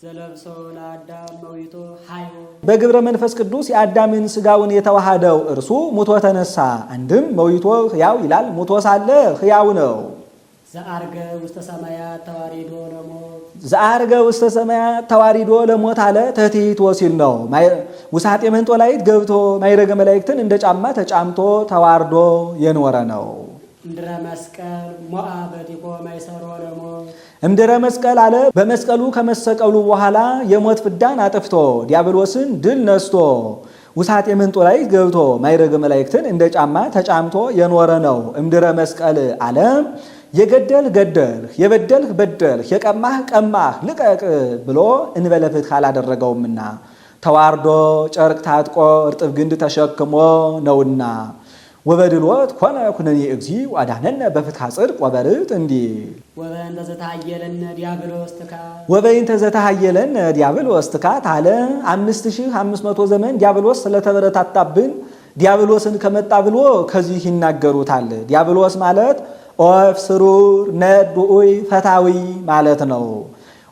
ዘለብሶ ለአዳም መዊቶ ሀዮ በግብረ መንፈስ ቅዱስ የአዳምን ስጋውን የተዋሃደው እርሱ ሙቶ ተነሳ። አንድም መዊቶ ሕያው ይላል። ሙቶ ሳለ ሕያው ነው። ዘአርገ ውስተ ሰማያት ተዋሪዶ ለሞት ዘአርገ ውስተ ሰማያት ተዋሪዶ ለሞት አለ ተትሕቶ ሲል ነው። ውሳጤ መንጦላይት ገብቶ ማይረገ መላእክትን እንደ ጫማ ተጫምቶ ተዋርዶ የኖረ ነው። እምድረ መስቀል ሞአ በቲኮ ማይሰሮ ለሞት እምድረ መስቀል አለ በመስቀሉ ከመሰቀሉ በኋላ የሞት ፍዳን አጥፍቶ ዲያብሎስን ድል ነስቶ ውሳጤ መንጦላይት ገብቶ ማይረገ መላእክትን እንደ ጫማ ተጫምቶ የኖረ ነው። እምድረ መስቀል አለ የገደል ገደልህ የበደልህ በደልህ የቀማህ ቀማህ ልቀቅ ብሎ እንበለ ፍትሕ አላደረገውምና ተዋርዶ ጨርቅ ታጥቆ እርጥብ ግንድ ተሸክሞ ነውና ወበድሎት ኮነ ኩነኔ እግዚእ ወአዳነነ በፍትሐ ጽድቅ ወበርት እንዲል ወበእንተ ዘተሃየለነ ዲያብሎስ ትካት ወበእንተ ዘተሃየለነ ዲያብሎስ ትካት አለ 5500 ዘመን ዲያብሎስ ስለተበረታታብን ዲያብሎስን ከመጣ ብሎ ከዚህ ይናገሩታል። ዲያብሎስ ማለት ኦፍ ስሩር ነድ ውኡይ ፈታዊ ማለት ነው።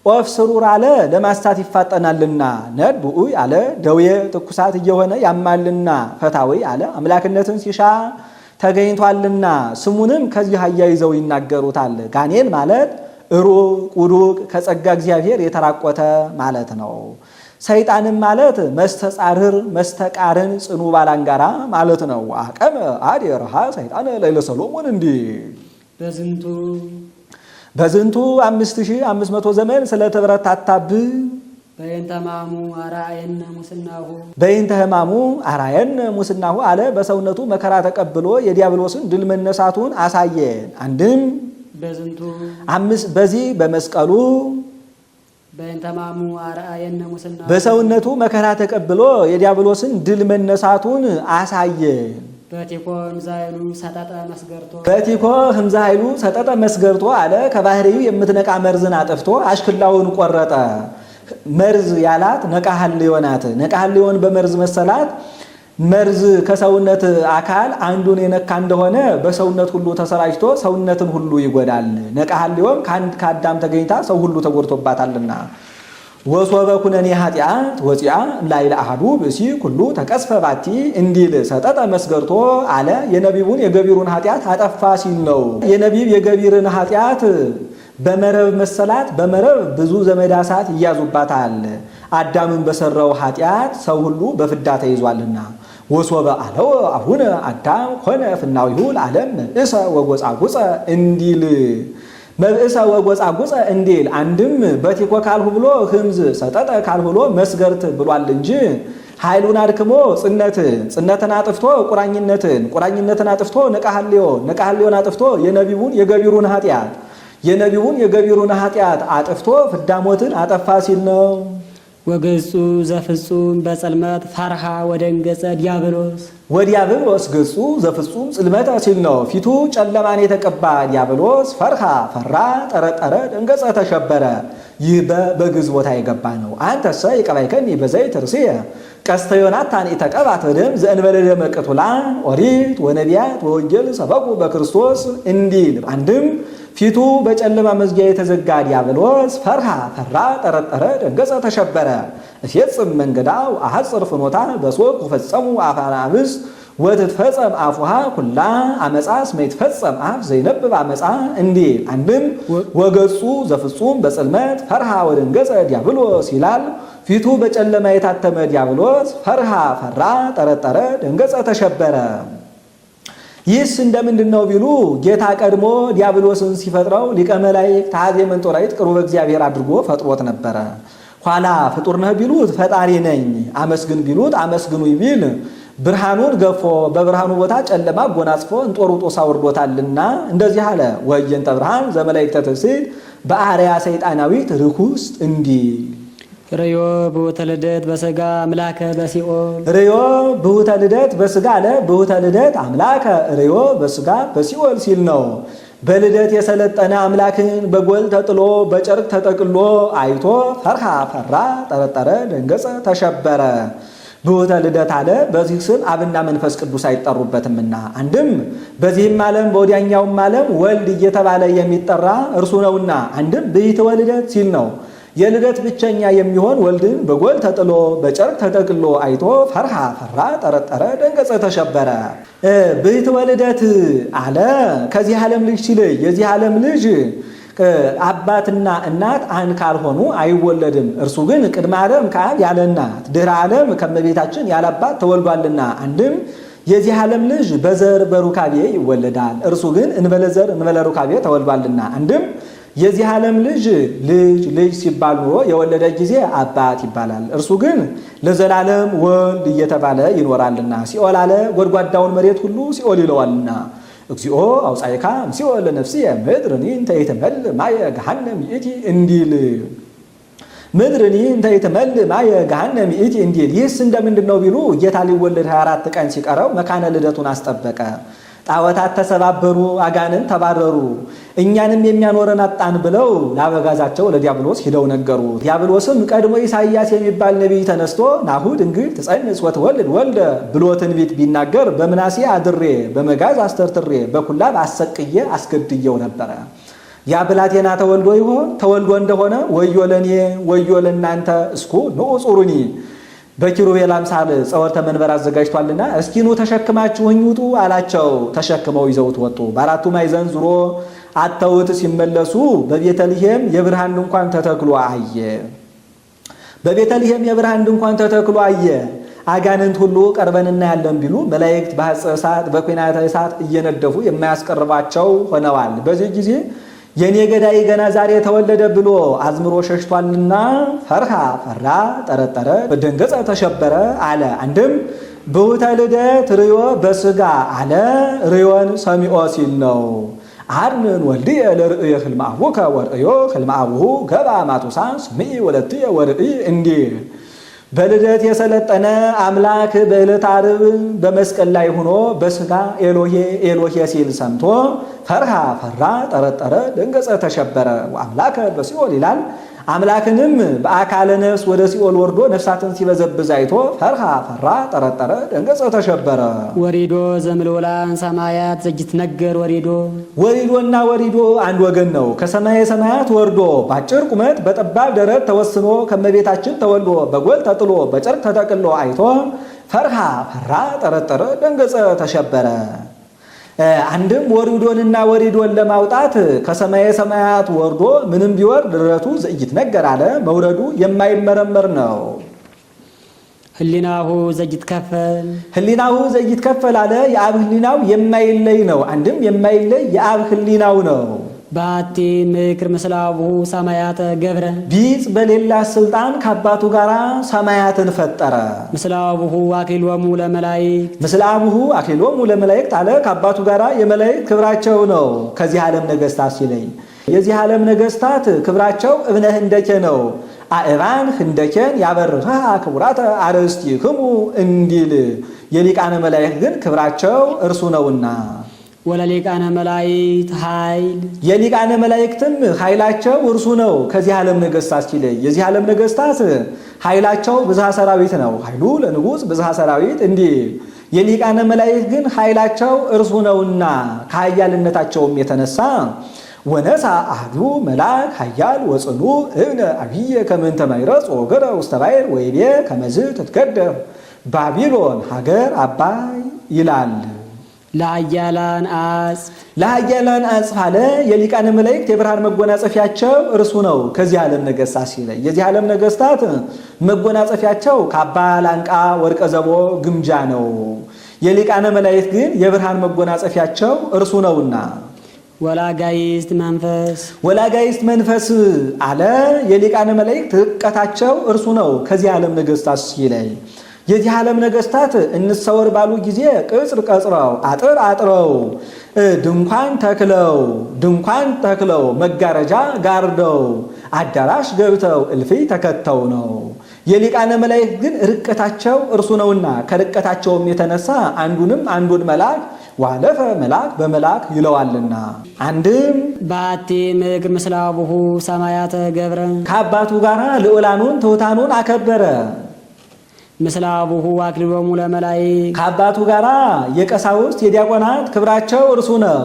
ኦፍ ስሩር አለ ለማስታት ይፋጠናልና፣ ነድ ውኡይ አለ ደዌ ትኩሳት እየሆነ ያማልና፣ ፈታዊ አለ አምላክነትን ሲሻ ተገኝቷልና ስሙንም ከዚህ አያይዘው ይናገሩታል። ጋኔን ማለት ሩቅ ውዱቅ ከጸጋ እግዚአብሔር የተራቆተ ማለት ነው። ሰይጣንም ማለት መስተጻርር መስተቃርን ጽኑ ባላንጋራ ማለት ነው። አቀመ አድየርሃ ሰይጣን ለይለ ሰሎሞን እንዲህ በዝንቱ 5500 ዘመን ስለተበረታታብህ በእንተ ሕማሙ አርአየነ ሙስናሁ በእንተ ሕማሙ አርአየነ ሙስናሁ አለ በሰውነቱ መከራ ተቀብሎ የዲያብሎስን ድል መነሳቱን አሳየን። አንድም በዝንቱ በዚህ በመስቀሉ በእንተ ሕማሙ አርአየነ ሙስናሁ በሰውነቱ መከራ ተቀብሎ የዲያብሎስን ድል መነሳቱን አሳየን። በቲኮ ህምዛይሉ ሰጠጠ መስገርቶ በቲኮ ህምዛይሉ ሰጠጠ መስገርቶ አለ ከባህሪው የምትነቃ መርዝን አጥፍቶ አሽክላውን ቆረጠ። መርዝ ያላት ነቃሃልዮ ናት። ነቃሃልዮን በመርዝ መሰላት። መርዝ ከሰውነት አካል አንዱን የነካ እንደሆነ በሰውነት ሁሉ ተሰራጭቶ ሰውነትን ሁሉ ይጎዳል። ነቃሃልዮም ከአዳም ተገኝታ ሰው ሁሉ ተጎድቶባታልና ወሶበ ኩነኔ ኃጢአት ወፂአ እምላዕለ አሐዱ ብእሲ ኩሉ ተቀስፈ ባቲ እንዲል ሰጠጠ መስገርቶ አለ የነቢቡን የገቢሩን ኃጢአት አጠፋ ሲል ነው። የነቢብ የገቢርን ኃጢአት በመረብ መሰላት። በመረብ ብዙ ዘመዳሳት ይያዙባታል። አዳምን በሰራው ኃጢአት ሰው ሁሉ በፍዳ ተይዟልና ወሶበ አለው አሁን አዳም ሆነ ፍናዊሁ ለዓለም መብእሰ ወጎጻጉጸ እንዲል መብእሰ ወጎጻጉጸ እንዲል አንድም በቲኮ ካልሁ ብሎ ህምዝ ሰጠጠ ካልሁ ብሎ መስገርት ብሏል እንጂ ኃይሉን አድክሞ ጽነትን አጥፍቶ ቁራኝነትን አጥፍቶ ነቃሃልዮን አጥፍቶ የነቢቡን የገቢሩን ኃጢአት አጥፍቶ ፍዳሞትን አጠፋ ሲል ነው። ወገጹ ዘፍጹም በጽልመት ፈርሃ ወደንገጸ ዲያብሎስ ወዲያብሎስ ገጹ ዘፍጹም ጽልመተ ሲል ነው። ፊቱ ጨለማን የተቀባ ዲያብሎስ ፈርሃ ፈራ፣ ጠረጠረ፣ ደንገጸ ተሸበረ። ይህ በግዕዝ ቦታ የገባ ነው። አንተሰ ይቀባይከኒ በዘይት ርእስየ ቀስተ ዮናታን ኢተቀብአት በደም ዘእንበለ ደመ ቅቱላን ኦሪት ወነቢያት ወወንጌል ሰበኩ በክርስቶስ እንዲል አንድም ፊቱ በጨለማ መዝጊያ የተዘጋ ዲያብሎስ ፈርሃ ፈራ፣ ጠረጠረ፣ ደንገጸ ተሸበረ። እሴጽም መንገዳው አሐጽር ፍኖታ በሶቅ ወፈጸሙ አፋናብስ ወትትፈጸም አፉሃ ኩላ አመፃ እስመ ይትፈጸም አፍ ዘይነብብ አመፃ እንዲል አንድም ወገጹ ዘፍጹም በጽልመት ፈርሃ ወደንገጸ ዲያብሎስ ይላል። ፊቱ በጨለማ የታተመ ዲያብሎስ ፈርሃ ፈራ፣ ጠረጠረ፣ ደንገጸ ተሸበረ። ይህስ እንደምንድን ነው ቢሉ ጌታ ቀድሞ ዲያብሎስን ሲፈጥረው ሊቀ መላእክት አሐዜ መንጦላዕት ቅሩበ እግዚአብሔር አድርጎ ፈጥሮት ነበረ። ኋላ ፍጡር ነህ ቢሉት ፈጣሪ ነኝ፣ አመስግን ቢሉት አመስግኑኝ ቢል ብርሃኑን ገፎ በብርሃኑ ቦታ ጨለማ ጎናጽፎ እንጦርጦስ አውርዶታልና እንደዚህ አለ። ወየንተ ብርሃን ዘመላእክተ ትፍሥሕት በአርያ ሰይጣናዊት ርኩስት እንዲል ርዮ ብሁተ ልደት በሥጋ አምላከ በሲኦል ርዮ ብሁተ ልደት በሥጋ አለ ብሁተ ልደት አምላከ ርዮ በሥጋ በሲኦል ሲል ነው። በልደት የሰለጠነ አምላክን በጎል ተጥሎ በጨርቅ ተጠቅሎ አይቶ ፈርሃ ፈራ፣ ጠረጠረ፣ ደንገጸ ተሸበረ። ብሁተ ልደት አለ በዚህ ስም አብና መንፈስ ቅዱስ አይጠሩበትምና አንድም በዚህም ዓለም በወዲያኛውም ዓለም ወልድ እየተባለ የሚጠራ እርሱ ነውና አንድም ብሂተ ወልደት ሲል ነው። የልደት ብቸኛ የሚሆን ወልድን በጎል ተጥሎ በጨርቅ ተጠቅሎ አይቶ ፈርሃ ፈራ፣ ጠረጠረ፣ ደንገጸ፣ ተሸበረ። ብሕትወ ልደት አለ ከዚህ ዓለም ልጅ ሲለይ የዚህ ዓለም ልጅ አባትና እናት አንድ ካልሆኑ አይወለድም። እርሱ ግን ቅድመ ዓለም ከአብ ያለ እናት ድኅረ ዓለም ከእመቤታችን ያለ አባት ተወልዷልና። አንድም የዚህ ዓለም ልጅ በዘር በሩካቤ ይወለዳል። እርሱ ግን እንበለ ዘር እንበለ ሩካቤ ተወልዷልና። አንድም የዚህ ዓለም ልጅ ልጅ ሲባል ኑሮ የወለደ ጊዜ አባት ይባላል። እርሱ ግን ለዘላለም ወልድ እየተባለ ይኖራልና። ሲኦል አለ ጎድጓዳውን መሬት ሁሉ ሲኦል ይለዋልና። እግዚኦ አውፃይካ እምሲኦል ለነፍስየ ምድርኒ እንተ ይትመልእ ማየ ገሃነም ይእቲ እንዲል ምድርኒ እንተ ይትመልእ ማየ ገሃነም ይእቲ እንዲል። ይህስ እንደምንድን ነው ቢሉ ጌታ ሊወለድ 24 ቀን ሲቀረው መካነ ልደቱን አስጠበቀ። ጣዖታት ተሰባበሩ፣ አጋንን ተባረሩ። እኛንም የሚያኖረን አጣን ብለው ለአበጋዛቸው ለዲያብሎስ ሂደው ነገሩ። ዲያብሎስም ቀድሞ ኢሳይያስ የሚባል ነቢይ ተነስቶ ናሁ ድንግል ትጸንስ ወትወልድ ወልደ ብሎ ትንቢት ቢናገር በምናሴ አድሬ በመጋዝ አስተርትሬ በኩላብ አሰቅዬ አስገድየው ነበረ። ያ ብላቴና ተወልዶ ይሆን? ተወልዶ እንደሆነ ወዮ ለኔ ወዮ ለእናንተ እስኩ ንዑ ጹሩኒ በኪሩቤል አምሳል ጸወርተ መንበር አዘጋጅቷልና እስኪ ኑ ተሸክማችሁኝ ውጡ አላቸው። ተሸክመው ይዘውት ወጡ። በአራቱ ማዕዘን ዙሮ አተውት ሲመለሱ በቤተልሔም የብርሃን ድንኳን ተተክሎ አየ። በቤተልሔም የብርሃን ድንኳን ተተክሎ አየ። አጋንንት ሁሉ ቀርበን እናያለን ቢሉ መላእክት በሐፀ እሳት በኩናተ እሳት እየነደፉ የማያስቀርባቸው ሆነዋል። በዚህ ጊዜ የኔ ገዳይ ገና ዛሬ ተወለደ ብሎ አዝምሮ ሸሽቷልና ፈርሃ ፈራ፣ ጠረጠረ፣ ደንገጸ፣ ተሸበረ አለ። አንድም ብሑተ ልደት ርዮ በስጋ አለ ርዮን ሰሚኦ ሲል ነው። አድንን ወልድየ ለርእየ ሕልመ አቡከ ወርእዮ ሕልመ አቡሁ ገባ ማቱሳ ስምዒ ወለትየ ወርእይ እንዲል በልደት የሰለጠነ አምላክ በዕለተ ዓርብ በመስቀል ላይ ሆኖ በስጋ ኤሎሄ ኤሎሄ ሲል ሰምቶ ፈርሃ ፈራ፣ ጠረጠረ፣ ደንገጸ፣ ተሸበረ። አምላከ በሲኦል ይላል። አምላክንም በአካለ ነፍስ ወደ ሲኦል ወርዶ ነፍሳትን ሲበዘብዝ አይቶ ፈርሃ ፈራ፣ ጠረጠረ፣ ደንገጸ፣ ተሸበረ። ወሪዶ ዘምልውላን ሰማያት ዘኢትነገር ወሪዶ ወሪዶና ወሪዶ አንድ ወገን ነው። ከሰማየ ሰማያት ወርዶ በአጭር ቁመት በጠባብ ደረት ተወስኖ ከመቤታችን ተወልዶ በጎል ተጥሎ በጨርቅ ተጠቅሎ አይቶ ፈርሃ ፈራ፣ ጠረጠረ፣ ደንገጸ፣ ተሸበረ። አንድም ወሪዶንና ወሪዶን ለማውጣት ከሰማየ ሰማያት ወርዶ ምንም ቢወርድ ድረቱ ዘኢትነገር አለ። መውረዱ የማይመረመር ነው። ህሊናሁ ዘኢትከፈል ህሊናሁ ዘኢትከፈል አለ። የአብ ህሊናው የማይለይ ነው። አንድም የማይለይ የአብ ህሊናው ነው። ባቲ ምክር ምስለ አቡሁ ሰማያተ ገብረ ቢጽ በሌላ ስልጣን ከአባቱ ጋር ሰማያትን ፈጠረ። ምስለ አቡሁ አክሊሎሙ ለመላእክት ምስለ አቡሁ አክሊሎሙ ለመላእክት አለ። ከአባቱ ጋር የመላእክት ክብራቸው ነው። ከዚህ ዓለም ነገሥታት ሲለይ የዚህ ዓለም ነገሥታት ክብራቸው እብነ ህንደኬ ነው። አእባን ህንደኬን ያበርሃ ክቡራተ አርእስቲክሙ እንዲል የሊቃነ መላእክት ግን ክብራቸው እርሱ ነውና ወለሊቃነ መላእክት ኃይል የሊቃነ መላእክትም ኃይላቸው እርሱ ነው። ከዚህ ዓለም ነገሥታት ሲለይ የዚህ ዓለም ነገሥታት ኃይላቸው ብዝሃ ሰራዊት ነው። ኃይሉ ለንጉሥ ብዝሃ ሰራዊት እንዲህ የሊቃነ መላእክት ግን ኃይላቸው እርሱ ነውና ከኃያልነታቸውም የተነሳ ወነሳ አሐዱ መልአክ ኃያል ወጽኑ እብነ አብየ ከመ እንተ ማይረጽ ወገረ ውስተ ባሕር ወይቤ ከመዝ ትትገደፍ ባቢሎን ሀገር አባይ ይላል። ለኃያላን አጽፍ አለ። የሊቃነ መላእክት የብርሃን መጎናጸፊያቸው እርሱ ነው። ከዚህ ዓለም ነገሥታት ሲለይ የዚህ ዓለም ነገሥታት መጎናጸፊያቸው ካባ፣ ላንቃ፣ ወርቀ ዘቦ፣ ግምጃ ነው። የሊቃነ መላእክት ግን የብርሃን መጎናጸፊያቸው እርሱ ነውና ወላጋይስት መንፈስ አለ። የሊቃነ መላእክት ርቀታቸው እርሱ ነው። ከዚህ ዓለም ነገሥታት ሲለይ የዚህ ዓለም ነገሥታት እንሰወር ባሉ ጊዜ ቅጽር ቀጽረው አጥር አጥረው ድንኳን ተክለው መጋረጃ ጋርደው አዳራሽ ገብተው እልፍኝ ተከተው ነው። የሊቃነ መላእክት ግን ርቀታቸው እርሱ ነውና ከርቀታቸውም የተነሳ አንዱን መልአክ ዋለፈ መልአክ በመልአክ ይለዋልና። አንድም ባቲ ምክር ምስለ አቡሁ ሰማያተ ገብረ ከአባቱ ጋር ልዑላኑን ትሑታኑን አከበረ። ምስለ አቡሁ አክሊሎሙ ለመላእክት ከአባቱ ጋር የቀሳውስት የዲያቆናት ክብራቸው እርሱ ነው።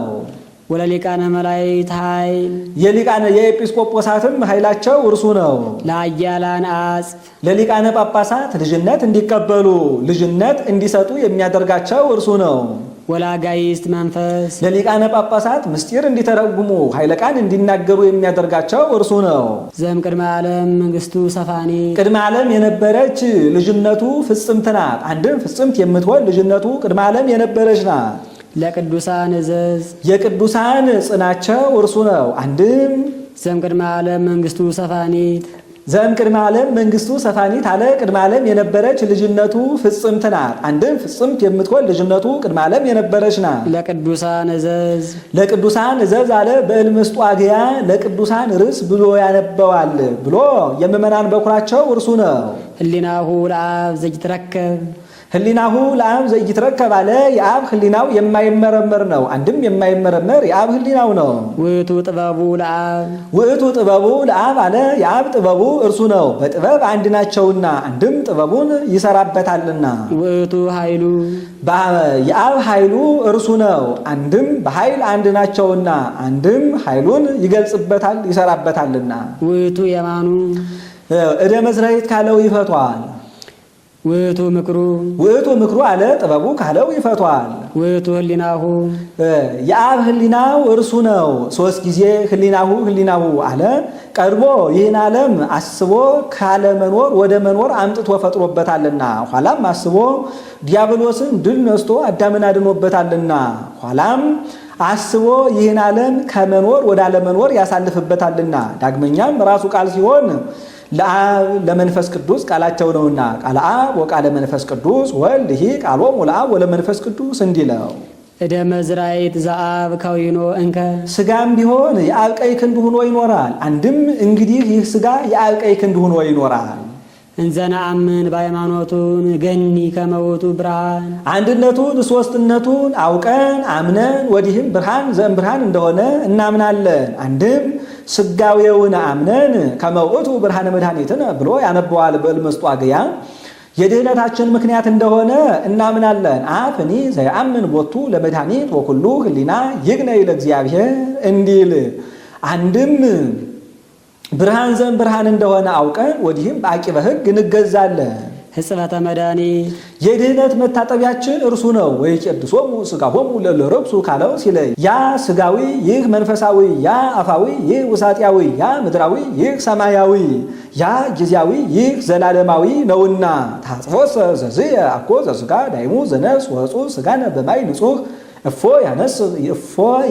ወለሊቃነ መላእክት ኃይል የሊቃነ የኤጲስቆጶሳትም ኃይላቸው እርሱ ነው። ለኃያላን አጽፍ ለሊቃነ ጳጳሳት ልጅነት እንዲቀበሉ ልጅነት እንዲሰጡ የሚያደርጋቸው እርሱ ነው። ወላጋይስት መንፈስ ለሊቃነ ጳጳሳት ምስጢር እንዲተረጉሙ ኃይለ ቃል እንዲናገሩ የሚያደርጋቸው እርሱ ነው። ዘም ቅድመ ዓለም መንግስቱ ሰፋኒ ቅድመ ዓለም የነበረች ልጅነቱ ፍጽምት ናት። አንድም ፍጽምት የምትሆን ልጅነቱ ቅድመ ዓለም የነበረች ናት። ለቅዱሳን እዘዝ የቅዱሳን ጽናቸው እርሱ ነው። አንድም ዘም ቅድመ ዓለም መንግስቱ ሰፋኒት ዘም ቅድመ ዓለም መንግስቱ ሰፋኒት አለ። ቅድመ ዓለም የነበረች ልጅነቱ ፍጽምት ናት። አንድም ፍጽምት የምትሆን ልጅነቱ ቅድመ ዓለም የነበረች ናት። ለቅዱሳን እዘዝ ለቅዱሳን እዘዝ አለ። በእልምስጡ አግያ ለቅዱሳን ርስ ብሎ ያነበዋል ብሎ የምእመናን በኩራቸው እርሱ ነው። ህሊናሁ ለአብ ዘይትረከብ ህሊናሁ ለአብ ዘይትረከብ አለ። የአብ ህሊናው የማይመረመር ነው። አንድም የማይመረመር የአብ ህሊናው ነው። ውእቱ ጥበቡ ለአብ ውእቱ ጥበቡ ለአብ አለ። የአብ ጥበቡ እርሱ ነው። በጥበብ አንድ ናቸውና አንድም ጥበቡን ይሰራበታልና። ውእቱ ኃይሉ የአብ ኃይሉ እርሱ ነው። አንድም በኃይል አንድ ናቸውና አንድም ኃይሉን ይገልጽበታል ይሰራበታልና። ውእቱ የማኑ እደ መዝራዕት ካለው ይፈቷል። ውእቱ ምክሩ ውእቱ ምክሩ አለ። ጥበቡ ካለው ይፈቷል። ውእቱ ህሊናሁ የአብ ህሊናው እርሱ ነው። ሶስት ጊዜ ህሊናሁ አለ። ቀድሞ ይህን ዓለም አስቦ ካለመኖር ወደ መኖር አምጥቶ ፈጥሮበታልና ኋላም አስቦ ዲያብሎስን ድል ነስቶ አዳምን አድኖበታልና ኋላም አስቦ ይህን ዓለም ከመኖር ወደ አለመኖር ያሳልፍበታልና ዳግመኛም ራሱ ቃል ሲሆን ለአብ ለመንፈስ ቅዱስ ቃላቸው ነውና ቃለ አብ ወቃለ መንፈስ ቅዱስ ወልድ ይህ ቃሎሙ ለአብ ወለመንፈስ ቅዱስ እንዲለው እደ መዝራዕት ዘአብ ከዊኖ እንከ ስጋም ቢሆን የአብ ቀኝ ክንድ ሆኖ ይኖራል። አንድም እንግዲህ ይህ ስጋ የአብ ቀኝ ክንድ ሆኖ ይኖራል። እንዘነአምን በሃይማኖቱን ገኒ ከመውቱ ብርሃን አንድነቱን ሶስትነቱን አውቀን አምነን ወዲህም ብርሃን ዘእምብርሃን እንደሆነ እናምናለን። አንድም ስጋዌውን አምነን ከመውቱ ብርሃነ መድኃኒትን ብሎ ያነበዋል በእልምስጡ አግያ የድህነታችን ምክንያት እንደሆነ እናምናለን። አፍኒ ዘየአምን ቦቱ ለመድኃኒት ወኩሉ ህሊና ይግነይ ለእግዚአብሔር እንዲል አንድም ብርሃን ዘእምብርሃን እንደሆነ አውቀን ወዲህም በአቂበ ሕግ እንገዛለን። ሕጽበተ መድኃኒት የድህነት መታጠቢያችን እርሱ ነው። ወይቄድሶሙ ሥጋሆሙ ለለረክሱ ካለው ሲለይ ያ ስጋዊ ይህ መንፈሳዊ፣ ያ አፋዊ ይህ ውሳጢያዊ፣ ያ ምድራዊ ይህ ሰማያዊ፣ ያ ጊዜያዊ ይህ ዘላለማዊ ነውና ታጽፎሰ ዘዝየ አኮ ዘሥጋ ዳይሙ ዘነፍስ ወፁ ሥጋነ በማይ ንጹሕ እፎ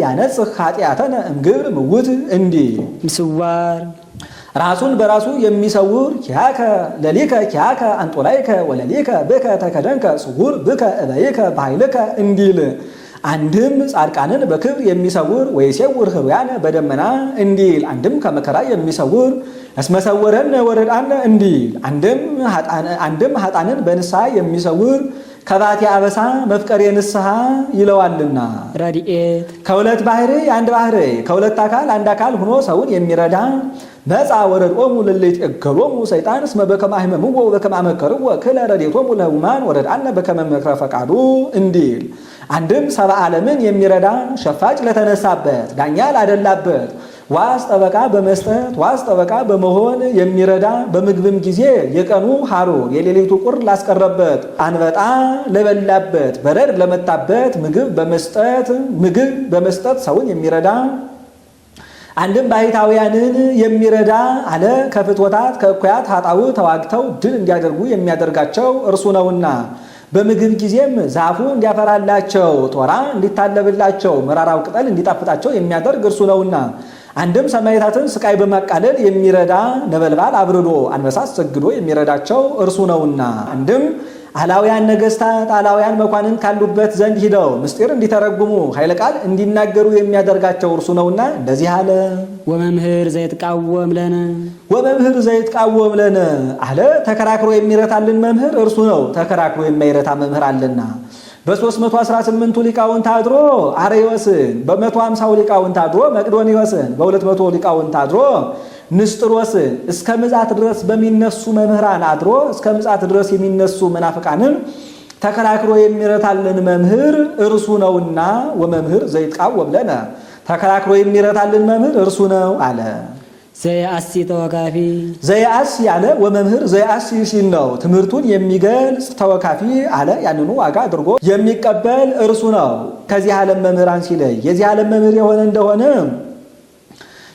ያነጽህ ኃጢአተነ እምግብር ምውት እንዲል ምስዋር ራሱን በራሱ የሚሰውር ኪያከ ለሊከ ኪያከ አንጦላይከ ወለሊከ ብከ ተከደንከ ስውር ብከ እበይከ በኃይልከ እንዲል አንድም ጻድቃንን በክብር የሚሰውር ወይሴውር ኅሩያነ በደመና እንዲል አንድም ከመከራ የሚሰውር እስመሰወረነ ወረዳነ እንዲል አንድም ኃጣንን በንስሐ የሚሰውር ከባቴ አበሳ መፍቀሬ ንስሐ ይለዋልና። ረድኤት ከሁለት ባህሪ አንድ ባህሪ ከሁለት አካል አንድ አካል ሆኖ ሰውን የሚረዳ መጻ ወረድኦሙ ለለይትእከሎሙ ሰይጣን እስመ በከመ አሕመምዎ ወበከመ አመከርዎ ክለ ረድኤቶሙ ለሕሙማን ወረድአነ በከመ ምክረ ፈቃዱ እንዲል አንድም ሰብአ ዓለምን የሚረዳ ሸፋጭ ለተነሳበት ዳኛ ላደላበት ዋስ ጠበቃ በመስጠት ዋስ ጠበቃ በመሆን የሚረዳ በምግብም ጊዜ የቀኑ ሐሩር የሌሊቱ ቁር ላስቀረበት አንበጣ ለበላበት በረድ ለመታበት ምግብ በመስጠት ሰውን የሚረዳ አንድም ባሕታውያንን የሚረዳ አለ ከፍትወታት ከእኩያት ኃጣው ተዋግተው ድል እንዲያደርጉ የሚያደርጋቸው እርሱ ነውና በምግብ ጊዜም ዛፉ እንዲያፈራላቸው ቶራ እንዲታለብላቸው መራራው ቅጠል እንዲጣፍጣቸው የሚያደርግ እርሱ ነውና አንድም ሰማዕታትን ስቃይ በማቃለል የሚረዳ ነበልባል አብርዶ አንበሳ አሰግዶ የሚረዳቸው እርሱ ነውና አንድም አላውያን ነገሥታት አላውያን መኳንን ካሉበት ዘንድ ሂደው ምስጢር እንዲተረጉሙ ኃይለ ቃል እንዲናገሩ የሚያደርጋቸው እርሱ ነውና እንደዚህ አለ። ወመምህር ዘይትቃወም ለነ አለ። ተከራክሮ የሚረታልን መምህር እርሱ ነው። ተከራክሮ የማይረታ መምህር አለና በ318ቱ ሊቃውንት አድሮ አርዮስን፣ በ150 ሊቃውንት አድሮ መቅዶንዮስን፣ በ200 ሊቃውንት አድሮ ንስጥሮስን እስከ ምጽአት ድረስ በሚነሱ መምህራን አድሮ እስከ ምጽአት ድረስ የሚነሱ መናፍቃንን ተከራክሮ የሚረታልን መምህር እርሱ ነውና ወመምህር ዘይትቃወም ለነ ተከራክሮ የሚረታልን መምህር እርሱ ነው አለ። ዘየአሲ ተወካፊ ዘየአሲ አለ ወመምህር ዘየአሲ ሲል ነው ትምህርቱን የሚገልጽ ተወካፊ አለ። ያንኑ ዋጋ አድርጎ የሚቀበል እርሱ ነው። ከዚህ ዓለም መምህራን ሲለይ የዚህ ዓለም መምህር የሆነ እንደሆነ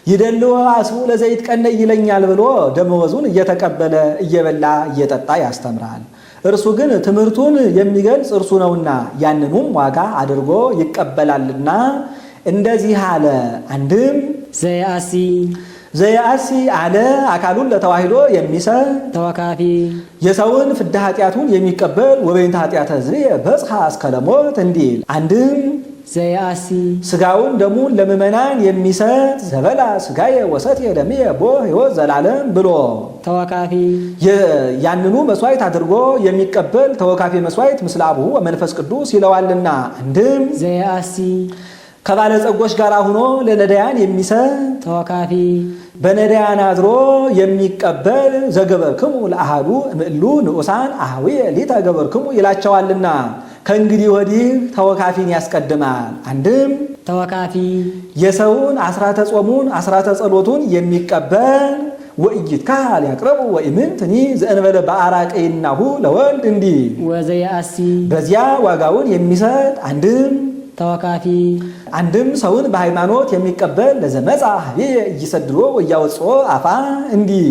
ይደልዎ አስቡ ለዘይት ቀነ ይለኛል ብሎ ደመወዙን እየተቀበለ እየበላ እየጠጣ ያስተምራል። እርሱ ግን ትምህርቱን የሚገልጽ እርሱ ነውና ያንኑም ዋጋ አድርጎ ይቀበላልና እንደዚህ አለ። አንድም ዘየአሲ አለ አካሉን ለተዋሂዶ የሚሰጥ ተወካፊ የሰውን ፍዳ ኃጢአቱን የሚቀበል ወበይንተ ኃጢአተ ሕዝብየ በጽሐ እስከ ለሞት እንዲል። አንድም ዘየአሲ ስጋውን ደሙን ለምእመናን የሚሰጥ ዘበላ ስጋዬ ወሰትየ ደምየ ቦ ሕይወት ዘላለም ብሎ ተወካፊ ያንኑ መስዋዕት አድርጎ የሚቀበል ተወካፊ መስዋዕት ምስለ አቡሁ ወመንፈስ ቅዱስ ይለዋልና። አንድም ዘየአሲ ከባለጸጎች ጋር ሆኖ ለነዳያን የሚሰጥ ተወካፊ በነዳያን አድሮ የሚቀበል ዘገበርክሙ ለአሃዱ እምእሉ ንዑሳን አህዊየ ሊተ ገበርክሙ ይላቸዋልና ከእንግዲህ ወዲህ ተወካፊን ያስቀድማል። አንድም ተወካፊ የሰውን አስራተ ጾሙን አስራተ ጸሎቱን የሚቀበል ወኢይትካል ያቅረቡ ወኢምንትኒ ዘእንበለ በአራቀይናሁ ለወልድ እንዲህ ወዘየአሲ በዚያ ዋጋውን የሚሰጥ አንድም ተወካፊ አንድም ሰውን በሃይማኖት የሚቀበል ለዘመጻ ሀብየ እይሰድሮ ወያወጽኦ አፋ እንዲህ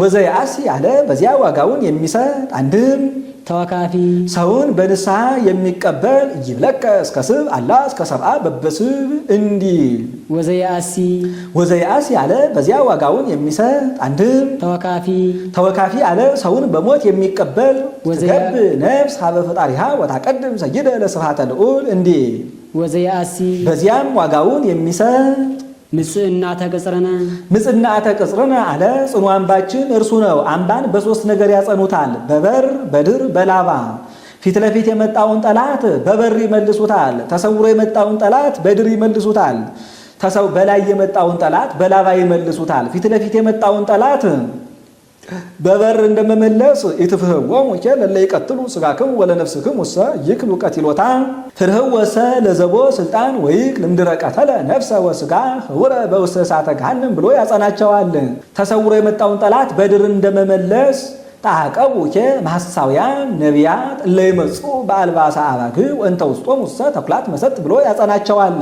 ወዘየአሲ አለ በዚያ ዋጋውን የሚሰጥ አንድም ተወካፊ ሰውን በንስሐ የሚቀበል ይብለቀ እስከ ስብ አላ እስከ ሰብአ በበስብ እንዲል። ወዘየአሲ አለ በዚያ ዋጋውን የሚሰጥ አንድም ተወካፊ አለ ሰውን በሞት የሚቀበል ትገብ ነፍስ ሀበ ፈጣሪሃ ወታቀድም ሰይደ ለስብሐተ ልዑል እንዲል። በዚያም ዋጋውን የሚሰጥ ምጽእናተ ቅጽርነ አለ ጽኑ አምባችን እርሱ ነው። አምባን በሶስት ነገር ያጸኑታል፣ በበር በድር በላባ። ፊት ለፊት የመጣውን ጠላት በበር ይመልሱታል፣ ተሰውሮ የመጣውን ጠላት በድር ይመልሱታል፣ በላይ የመጣውን ጠላት በላባ ይመልሱታል። ፊት ለፊት የመጣውን ጠላት በበር እንደመመለስ ኢትፍህዎሙ ለለ ይቀትሉ ሥጋክሙ ወለነፍስክሙ እሰ ይክሉ ቀቲሎታ ፍርህወሰ ለዘቦ ስልጣን ወይክ ልምድረ ቀተለ ነፍሰ ወሥጋ ህውረ በውስተ እሳተ ገሃነም ብሎ ያጸናቸዋል። ተሰውሮ የመጣውን ጠላት በድር እንደመመለስ ታቀቡ ማሐሳውያን ነቢያት ለይመጹ በአልባሰ አባግዕ ወእንተ ውስጦሙ እሰ ተኩላት መሰጥ ብሎ ያጸናቸዋል።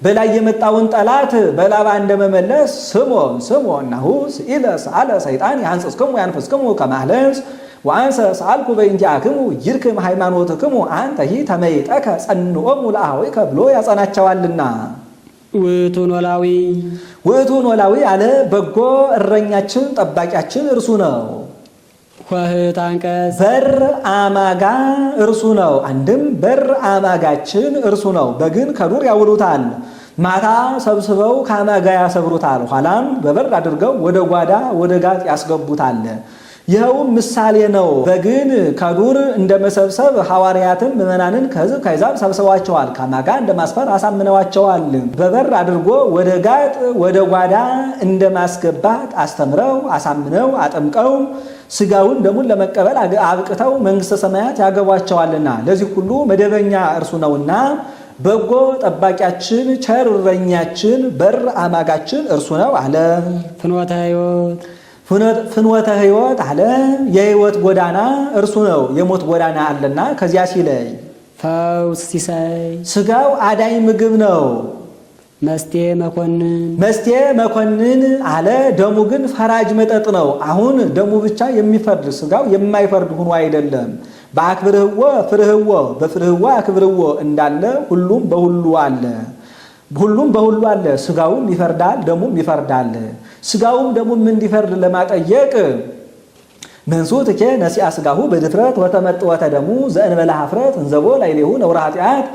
በላይ የመጣውን ጠላት በላባ እንደመመለስ ስምዖን ናሁ ስኢለ ሰአለ ሰይጣን ያንጽስክሙ ያንፈስክሙ ከማህለስ ወአንሰ ሰአልኩ በእንቲአክሙ ይርክም ሃይማኖትክሙ አንተሂ ተመይጠከ ጸንዖሙ ለአኀዊከ ብሎ ያጸናቸዋልና። ውእቱ ኖላዊ አለ በጎ እረኛችን ጠባቂያችን እርሱ ነው። ኆኅት አንቀጽ በር አማጋ እርሱ ነው። አንድም በር አማጋችን እርሱ ነው። በግን ከዱር ያውሉታል፣ ማታ ሰብስበው ከአማጋ ያሰብሩታል፣ ኋላም በበር አድርገው ወደ ጓዳ ወደ ጋጥ ያስገቡታል። ይኸውም ምሳሌ ነው። በግን ከዱር እንደ መሰብሰብ ሐዋርያትም ምዕመናንን ከሕዝብ ከአሕዛብ ሰብስበዋቸዋል፣ ከአማጋ እንደ ማስፈር አሳምነዋቸዋል። በበር አድርጎ ወደ ጋጥ ወደ ጓዳ እንደ ማስገባት አስተምረው አሳምነው አጠምቀው ሥጋውን ደሙን ለመቀበል አብቅተው መንግሥተ ሰማያት ያገቧቸዋልና ለዚህ ሁሉ መደበኛ እርሱ ነውና በጎ ጠባቂያችን ቸር እረኛችን በር አማጋችን እርሱ ነው አለ። ፍኖተ ሕይወት አለ የሕይወት ጎዳና እርሱ ነው። የሞት ጎዳና አለና ከዚያ ሲለይ ፈውስ ሲሳይ ሥጋው አዳኝ ምግብ ነው። መስቴ መኮንን አለ ደሙ ግን ፈራጅ መጠጥ ነው። አሁን ደሙ ብቻ የሚፈርድ ሥጋው የማይፈርድ ሆኖ አይደለም። በአክብርህዎ ፍርህዎ በፍርህዎ አክብርዎ እንዳለ ሁሉም በሁሉ አለ። ሁሉም በሁሉ አለ። ሥጋውም ይፈርዳል፣ ደሙም ይፈርዳል። ሥጋውም ደሙም እንዲፈርድ ለማጠየቅ መንሱትኬ ነሲአ ሥጋሁ በድፍረት ወተመጥወተ ደሙ ዘእንበለ ኀፍረት እንዘቦ ላዕሌሁ ነውረ ኃጢአት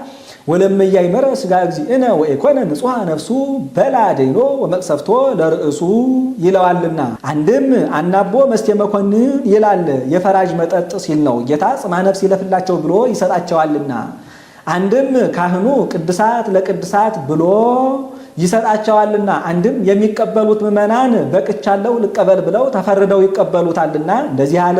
ወለመያይመረ ሥጋ እግዚእነ ወኢኮነ ንጹሐ ነፍሱ በላ ደይኖ ወመቅሰፍቶ ለርእሱ ይለዋልና። አንድም አናቦ መስቴ መኮንን ይላል የፈራጅ መጠጥ ሲል ነው። ጌታ ጽማ ነፍስ ይለፍላቸው ብሎ ይሰጣቸዋልና። አንድም ካህኑ ቅድሳት ለቅድሳት ብሎ ይሰጣቸዋልና። አንድም የሚቀበሉት ምዕመናን በቅቻለሁ ልቀበል ብለው ተፈርደው ይቀበሉታልና እንደዚህ አለ።